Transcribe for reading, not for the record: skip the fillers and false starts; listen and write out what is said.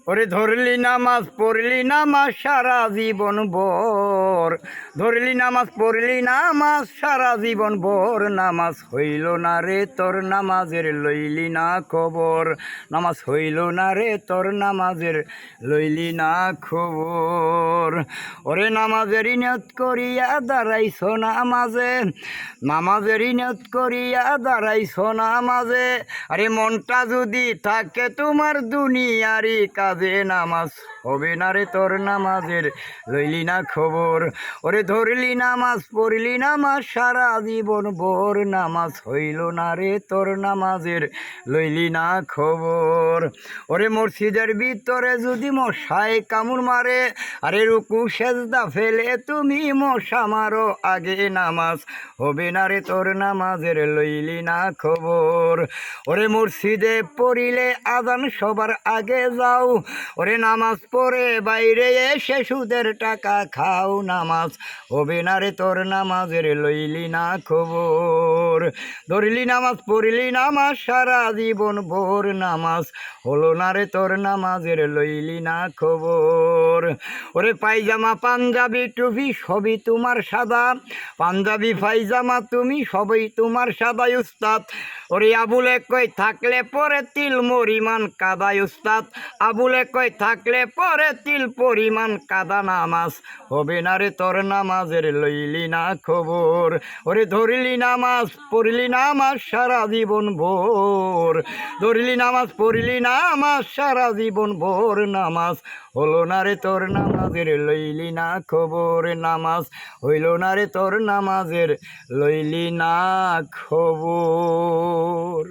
ওরে ধরলি নামাজ পড়লি নামাজ সারা জীবন ভর, ধরলি নামাজ পড়লি নামাজ সারা জীবন ভর, নামাজ হইল না রে তোর নামাজের লইলি না খবর, নামাজ হইল না রে তোর নামাজের লইলি না খবর। ওরে নামাজের নিয়ত করিয়া দাঁড়াইছ নামাজে, নামাজের নিয়ত করিয়া দাঁড়াইছ নামাজে, আরে মনটা যদি থাকে তোমার দুনিয়ারি কাজে, নামাজ হবে না রে তোর নামাজের লইলি না খবর। ওরে ধরলি নামাজ পড়লি নামাজ সারা জীবন ভোর, নামাজ হইল না রে তোর নামাজের লইলি না খবর। ওরে মসজিদের ভিতরে যদি মশায় কামড় মারে, আরে রুকু সেজদা ফেলে তুমি মশা মারো আগে, নামাজ হবে না রে তোর নামাজের লইলি না খবর। ওরে মসজিদে পড়িলে আজান সবার আগে যাও, ওরে নামাজ পড়ে বাইরে এসে সুদের টাকা খাও, নামাজ হবে না রে তোর নামাজের লইলি না খবর। ধরলি নামাজ পড়লি নামাজ সারা জীবন ভোর, নামাজ হলো না রে তোর নামাজের লইলি না খবর। ওরে পায়জামা পাঞ্জাবি টুপি সবই তোমার সাদা, পাঞ্জাবি পায়জামা তুমি সবই তোমার সাদা উস্তাদ, ওরে আবুলে কই থাকলে পরে তিল মরিমান কাদা উস্তাদ, আবুলে কই থাকলে পরে তিল পরিমাণ কাদা, নামাজ হবে না রে তোর নামাজের লইলি না খবর। ওরে ধরলি নামাজ পড়লি নামাজ সারা জীবন ভোর, ধরলি নামাজ পড়লি নামাজ সারা জীবন ভোর, নামাজ হলো না রে তোর নামাজের লইলি না খবর, নামাজ হইল না রে তোর নামাজের লইলি না খবর।